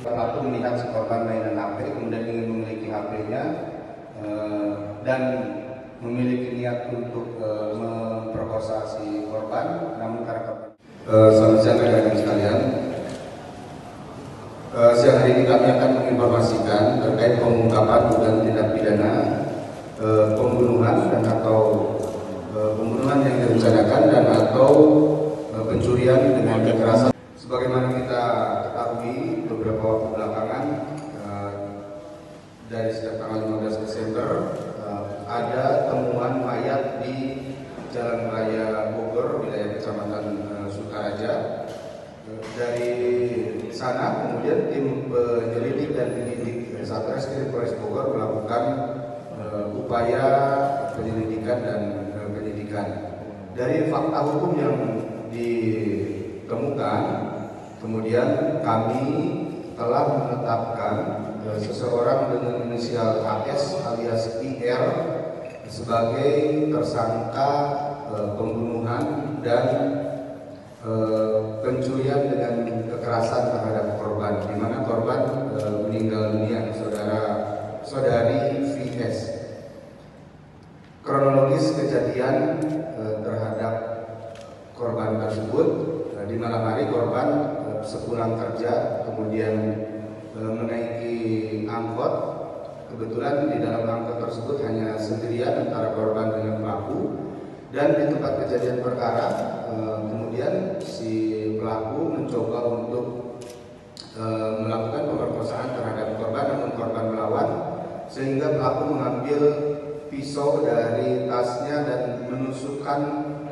Pelaku melihat si korban mainan HP, kemudian ingin memiliki HP-nya dan memiliki niat untuk memperkosa si korban, namun karena korban. Selamat siang rekan-rekan sekalian. Siang hari ini kami akan menginformasikan terkait pengungkapan dugaan tindak pidana pembunuhan dan atau pembunuhan yang direncanakan dan atau pencurian dengan kekerasan. Sebagaimana kita ketahui beberapa waktu belakangan dari sejak tanggal 15 Desember ada temuan mayat di Jalan Raya Bogor, wilayah Kecamatan Sukaraja. Dari sana kemudian tim penyelidik dan penyidik Satreskrim Polres Bogor melakukan upaya penyelidikan dan penyidikan. Dari fakta hukum yang ditemukan, kemudian kami telah menetapkan seseorang dengan inisial AS alias IR sebagai tersangka pembunuhan dan pencurian dengan kekerasan terhadap korban, di mana korban meninggal dunia, saudari VS. Kronologis kejadian terhadap korban tersebut, di malam hari korban sepulang kerja kemudian menaiki angkot. Kebetulan di dalam angkot tersebut hanya sendirian antara korban dengan pelaku, dan di tempat kejadian perkara kemudian si pelaku mencoba untuk melakukan pemerkosaan terhadap korban, namun korban melawan sehingga pelaku mengambil pisau dari tasnya dan menusukkan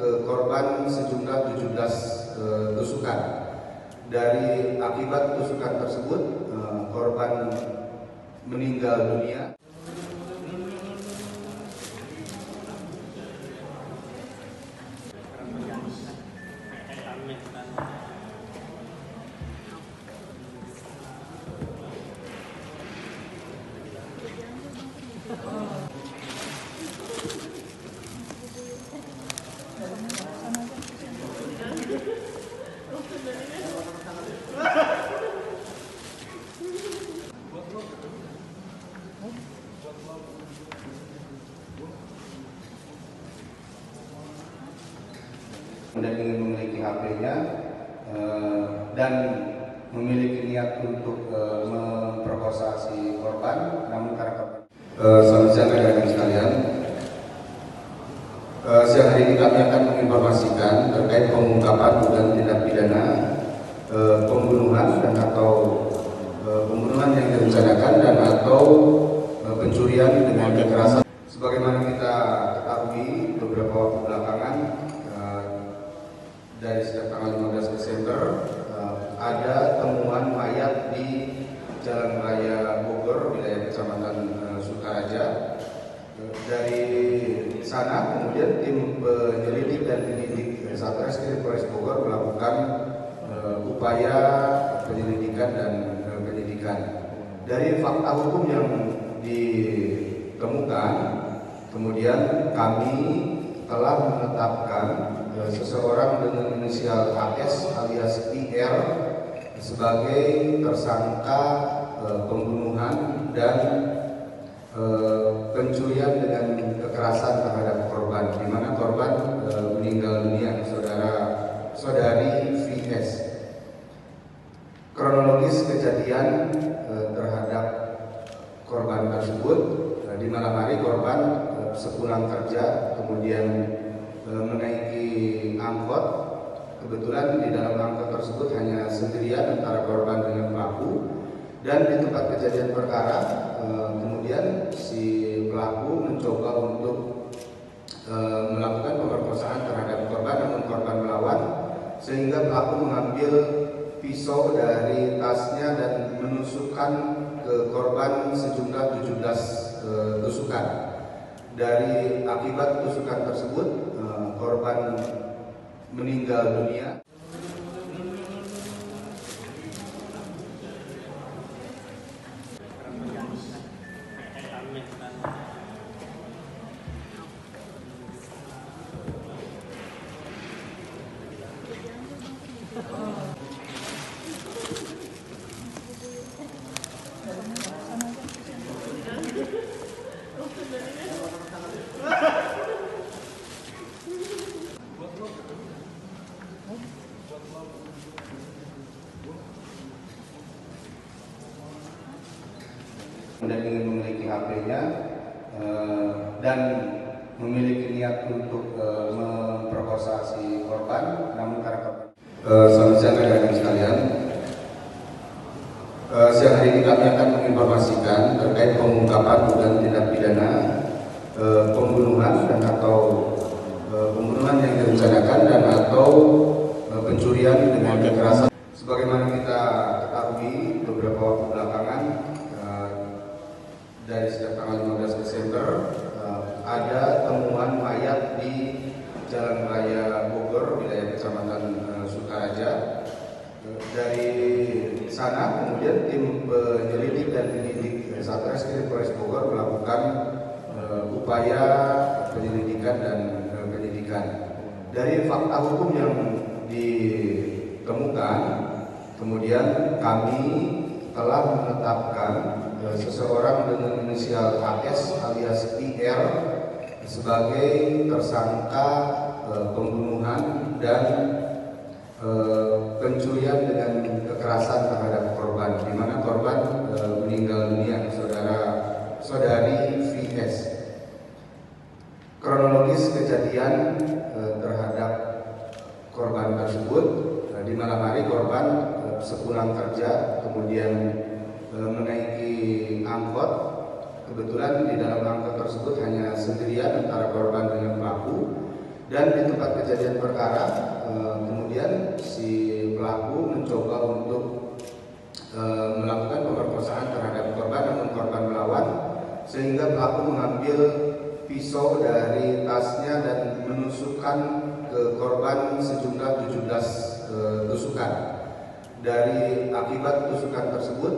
ke korban sejumlah 17 tusukan. Dari akibat tusukan tersebut korban meninggal dunia. Kemudian ingin memiliki HP-nya dan memiliki niat untuk memperkosa si korban, namun karena korban. Selamat siang rekan-rekan sekalian. Siang hari ini kami akan menginformasikan terkait pengungkapan dugaan tindak pidana pembunuhan dan atau pembunuhan yang direncanakan dan atau pencurian dengan kekerasan. Sebagaimana kita ketahui beberapa waktu belakangan dari sejak tanggal 15 Desember ada temuan mayat di Jalan Raya Bogor, wilayah Kecamatan Sukaraja. Dari sana kemudian tim penyelidik dan penyidik Satreskrim Polres Bogor melakukan upaya penyelidikan dan penyidikan. Dari fakta hukum yang ditemukan, kemudian kami telah menetapkan seseorang dengan inisial AS alias IR sebagai tersangka pembunuhan dan pencurian dengan kekerasan terhadap korban, di mana korban meninggal dunia, saudari VS. Kronologis kejadian terhadap korban tersebut, di malam hari korban sepulang kerja kemudian menaiki angkot. Kebetulan di dalam angkot tersebut hanya sendirian antara korban dengan pelaku, dan di tempat kejadian perkara kemudian si pelaku mencoba untuk melakukan pemerkosaan terhadap korban, namun korban melawan sehingga pelaku mengambil pisau dari tasnya dan menusukkan ke korban sejumlah 17 tusukan. Dari akibat tusukan tersebut korban meninggal dunia. Dan ingin memiliki HP-nya dan memiliki niat untuk memperkosa si korban, namun karena korban. Selamat siang rekan-rekan sekalian. Siang hari ini kami akan menginformasikan terkait pengungkapan dugaan tindak pidana pembunuhan dan atau pembunuhan yang direncanakan dan atau pencurian dengan kekerasan. Sebagaimana kita ketahui beberapa waktu belakangan, dari sejak tanggal 15 Desember ada temuan mayat di Jalan Raya Bogor, wilayah Kecamatan Sukaraja. Dari sana kemudian tim penyelidik dan penyidik Satreskrim Polres Bogor melakukan upaya penyelidikan dan penyidikan. Dari fakta hukum yang ditemukan, kemudian kami telah menetapkan seseorang dengan inisial AS alias IR sebagai tersangka pembunuhan dan pencurian dengan kekerasan terhadap korban, di mana korban meninggal dunia, saudari VS. Kronologis kejadian terhadap korban tersebut, di malam hari korban sepulang kerja kemudian menaiki angkot. Kebetulan di dalam angkot tersebut hanya sendirian antara korban dengan pelaku, dan di tempat kejadian perkara kemudian si pelaku mencoba untuk melakukan pemerkosaan terhadap korban, namun korban melawan sehingga pelaku mengambil pisau dari tasnya dan menusukkan ke korban sejumlah 17 tusukan. Dari akibat tusukan tersebut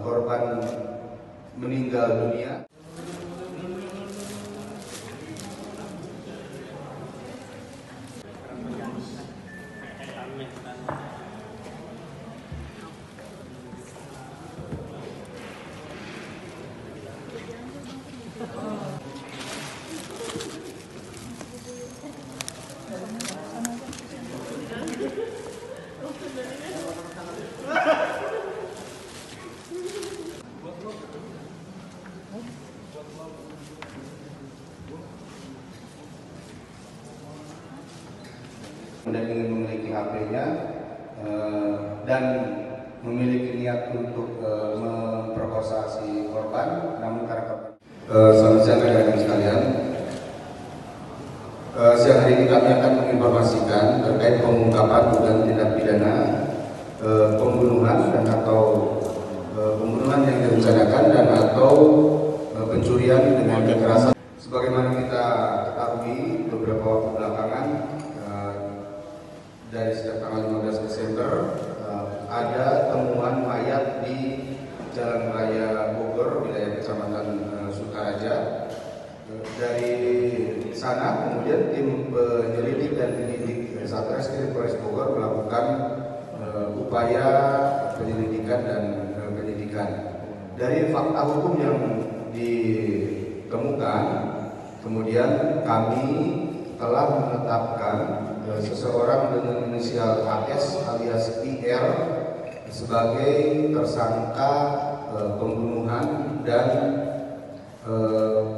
korban meninggal dunia. Dan ingin memiliki HP-nya dan memiliki niat untuk memperkosa si korban, namun karena korban. Selamat siang rekan-rekan sekalian. Siang hari ini kami akan menginformasikan terkait pengungkapan dugaan tindak pidana pembunuhan dan atau pembunuhan yang direncanakan dan atau pencurian dengan kekerasan. Sebagaimana kita ketahui beberapa waktu belakangan, dari sejak tanggal 15 Desember ada temuan mayat di Jalan Raya Bogor, wilayah Kecamatan Sukaraja. Dari sana kemudian tim penyelidik dan penyidik Satreskrim Polres Bogor melakukan upaya penyelidikan dan penyidikan. Dari fakta hukum yang ditemukan, kemudian kami telah menetapkan seseorang dengan inisial AS alias IR sebagai tersangka pembunuhan dan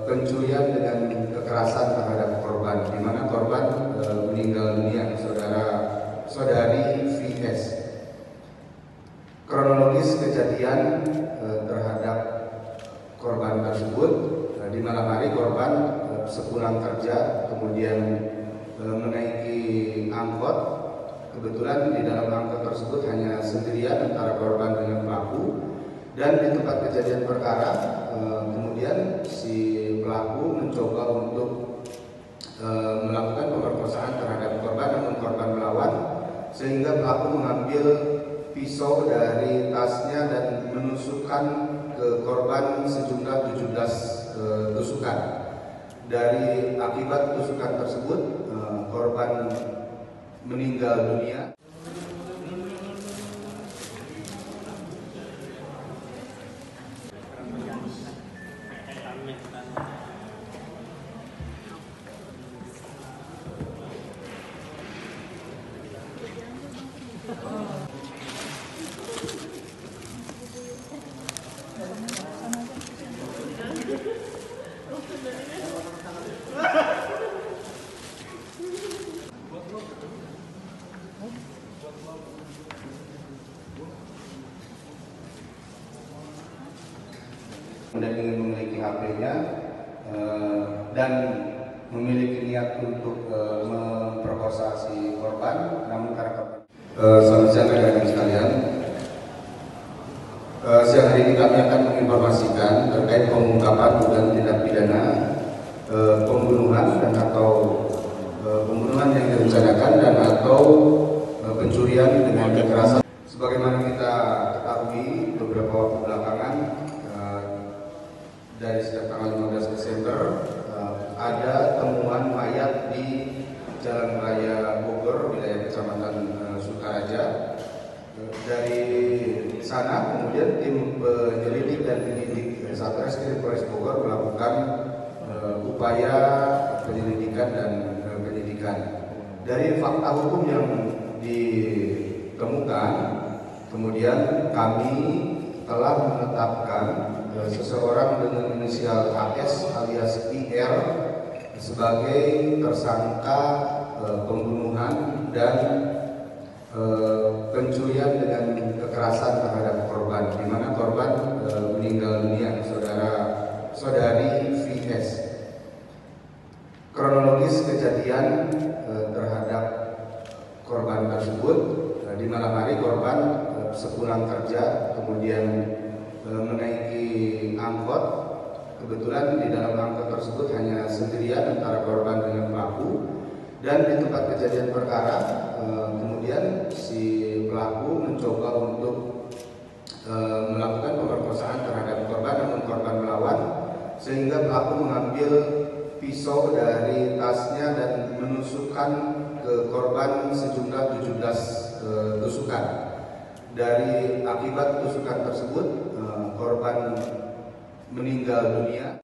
pencurian dengan kekerasan terhadap korban, di mana korban meninggal dunia, saudari VS. Kronologis kejadian terhadap korban tersebut, di malam hari korban sepulang kerja kemudian menaiki angkot. Kebetulan di dalam angkot tersebut hanya sendirian antara korban dengan pelaku, dan di tempat kejadian perkara kemudian si pelaku mencoba untuk melakukan pemerkosaan terhadap korban, namun korban melawan sehingga pelaku mengambil pisau dari tasnya dan menusukkan ke korban sejumlah 17 tusukan. Dari akibat tusukan tersebut korban meninggal dunia. dan ingin memiliki HP-nya dan memiliki niat untuk memperkosa si korban, namun karena korban. Selamat siang rekan-rekan sekalian. Siang hari ini kami akan menginformasikan terkait pengungkapan dugaan tindak pidana pembunuhan dan atau pembunuhan yang direncanakan dan atau pencurian dengan kekerasan. Sebagaimana kita ketahui beberapa waktu belakangan dari sejak tanggal 15 Desember ada temuan mayat di Jalan Raya Bogor, wilayah Kecamatan Sukaraja. Dari sana kemudian tim penyelidik dan penyidik Satreskrim Polres Bogor melakukan upaya penyelidikan dan penyidikan. Dari fakta hukum yang ditemukan, kemudian kami telah menetapkan seseorang dengan inisial AS alias IR sebagai tersangka pembunuhan dan pencurian dengan kekerasan terhadap korban, di mana korban meninggal dunia, saudari VS. Kronologis kejadian terhadap korban tersebut, di malam hari korban sepulang kerja kemudian menaiki angkot. Kebetulan di dalam angkot tersebut hanya sendirian antara korban dengan pelaku, dan di tempat kejadian perkara kemudian si pelaku mencoba untuk melakukan pemerkosaan terhadap korban, namun korban melawan sehingga pelaku mengambil pisau dari tasnya dan menusukkan ke korban sejumlah 17 tusukan. Dari akibat tusukan tersebut korban meninggal dunia.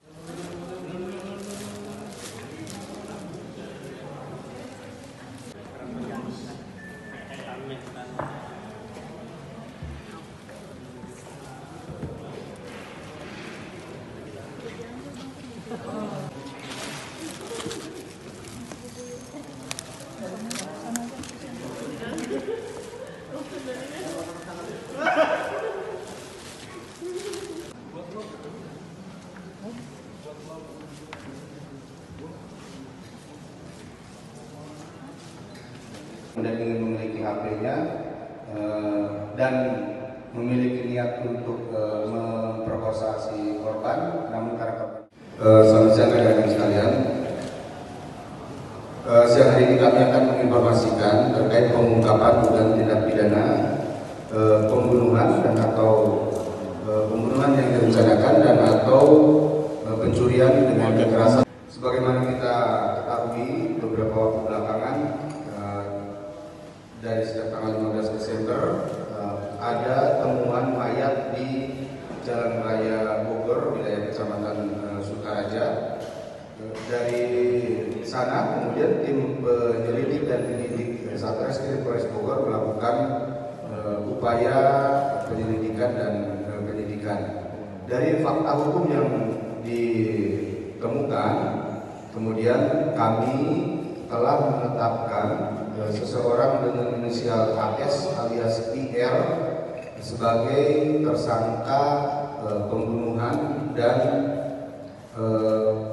Dan ingin memiliki HP-nya dan memiliki niat untuk memperkosa si korban, namun karena korban. Selamat siang rekan-rekan sekalian. Siang hari ini kami akan menginformasikan terkait pengungkapan dugaan tindak pidana pembunuhan dan atau pembunuhan yang direncanakan dan atau pencurian dengan kekerasan. Sebagaimana kita ketahui beberapa waktu belakangan dari sejak tanggal 15 Desember ada temuan mayat di Jalan Raya Bogor, wilayah Kecamatan Sukaraja. Dari sana kemudian tim penyelidik dan penyidik Satreskrim Polres Bogor melakukan upaya penyelidikan dan penyidikan. Dari fakta hukum yang ditemukan, kemudian kami telah menetapkan seseorang dengan inisial AS alias IR sebagai tersangka pembunuhan dan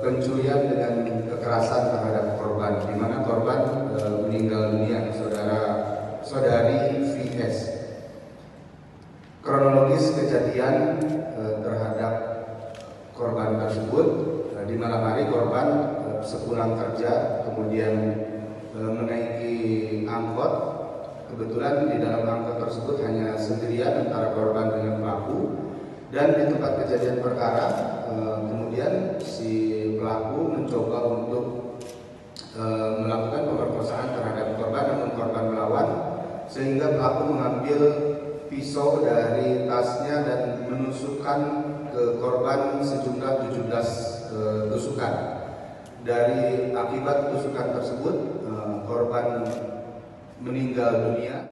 pencurian dengan kekerasan terhadap korban, di mana korban meninggal dunia, saudari VS. Kronologis kejadian terhadap korban tersebut, di malam hari korban sepulang kerja kemudian menaiki angkot. Kebetulan di dalam angkot tersebut hanya sendirian antara korban dengan pelaku, dan di tempat kejadian perkara kemudian si pelaku mencoba untuk melakukan pemerkosaan terhadap korban, namun korban melawan sehingga pelaku mengambil pisau dari tasnya dan menusukkan ke korban sejumlah 17 tusukan. Dari akibat tusukan tersebut korban meninggal dunia.